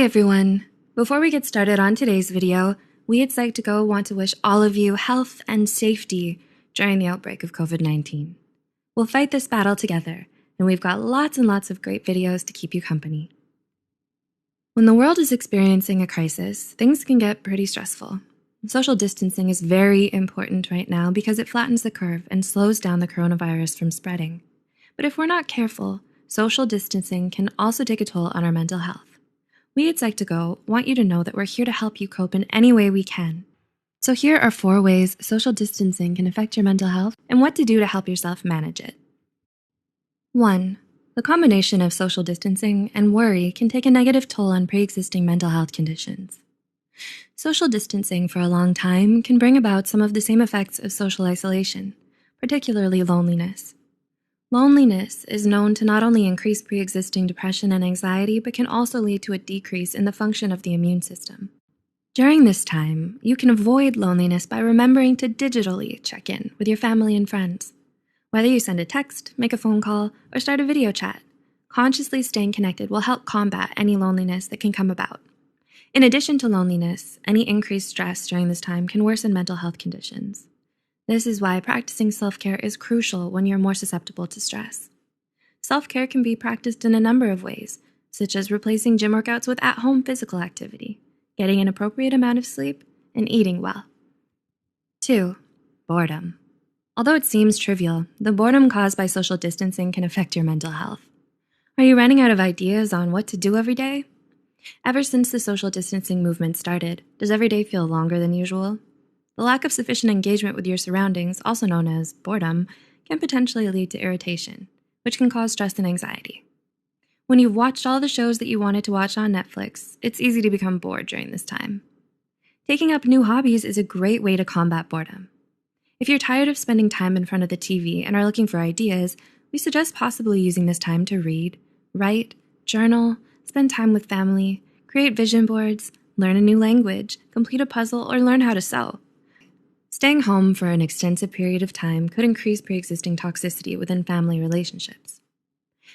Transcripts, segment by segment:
Hi everyone! Before we get started on today's video, we at Psych2Go want to wish all of you health and safety during the outbreak of COVID-19. We'll fight this battle together, and we've got lots and lots of great videos to keep you company. When the world is experiencing a crisis, things can get pretty stressful. Social distancing is very important right now because it flattens the curve and slows down the coronavirus from spreading. But if we're not careful, social distancing can also take a toll on our mental health. We at Psych2Go want you to know that we're here to help you cope in any way we can. So here are 4 ways social distancing can affect your mental health and what to do to help yourself manage it. 1. The combination of social distancing and worry can take a negative toll on pre-existing mental health conditions. Social distancing for a long time can bring about some of the same effects of social isolation, particularly loneliness. Loneliness is known to not only increase pre-existing depression and anxiety, but can also lead to a decrease in the function of the immune system. During this time, you can avoid loneliness by remembering to digitally check in with your family and friends. Whether you send a text, make a phone call, or start a video chat, consciously staying connected will help combat any loneliness that can come about. In addition to loneliness, any increased stress during this time can worsen mental health conditions. This is why practicing self-care is crucial when you're more susceptible to stress. Self-care can be practiced in a number of ways, such as replacing gym workouts with at-home physical activity, getting an appropriate amount of sleep, and eating well. 2. Boredom. Although it seems trivial, the boredom caused by social distancing can affect your mental health. Are you running out of ideas on what to do every day? Ever since the social distancing movement started, does every day feel longer than usual? The lack of sufficient engagement with your surroundings, also known as boredom, can potentially lead to irritation, which can cause stress and anxiety. When you've watched all the shows that you wanted to watch on Netflix, it's easy to become bored during this time. Taking up new hobbies is a great way to combat boredom. If you're tired of spending time in front of the TV and are looking for ideas, we suggest possibly using this time to read, write, journal, spend time with family, create vision boards, learn a new language, complete a puzzle, or learn how to sew. Staying home for an extensive period of time could increase pre-existing toxicity within family relationships.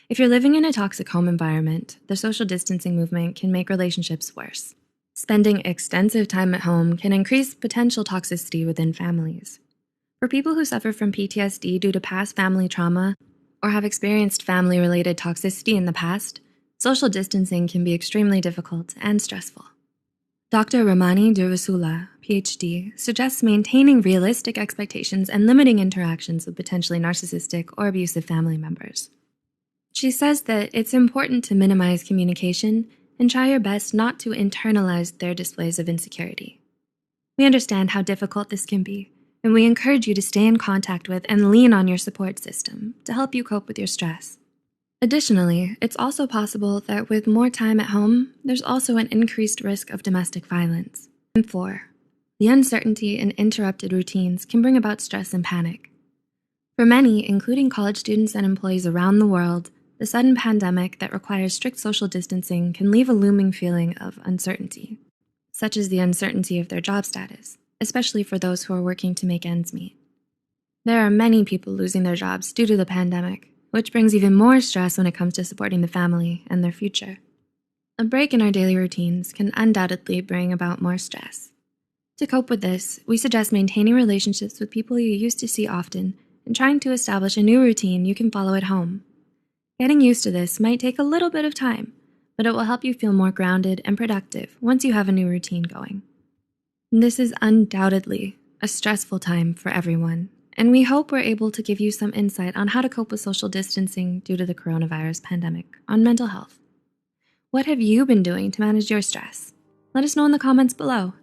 If you're living in a toxic home environment, the social distancing movement can make relationships worse. Spending extensive time at home can increase potential toxicity within families. For people who suffer from PTSD due to past family trauma or have experienced family-related toxicity in the past, social distancing can be extremely difficult and stressful. Dr. Ramani Durvasula, PhD, suggests maintaining realistic expectations and limiting interactions with potentially narcissistic or abusive family members. She says that it's important to minimize communication and try your best not to internalize their displays of insecurity. We understand how difficult this can be, and we encourage you to stay in contact with and lean on your support system to help you cope with your stress. Additionally, it's also possible that with more time at home, there's also an increased risk of domestic violence. And 4. The uncertainty and interrupted routines can bring about stress and panic. For many, including college students and employees around the world, the sudden pandemic that requires strict social distancing can leave a looming feeling of uncertainty, such as the uncertainty of their job status, especially for those who are working to make ends meet. There are many people losing their jobs due to the pandemic, which brings even more stress when it comes to supporting the family and their future. A break in our daily routines can undoubtedly bring about more stress. To cope with this, we suggest maintaining relationships with people you used to see often and trying to establish a new routine you can follow at home. Getting used to this might take a little bit of time, but it will help you feel more grounded and productive once you have a new routine going. This is undoubtedly a stressful time for everyone, and we hope we're able to give you some insight on how to cope with social distancing due to the coronavirus pandemic on mental health. What have you been doing to manage your stress? Let us know in the comments below,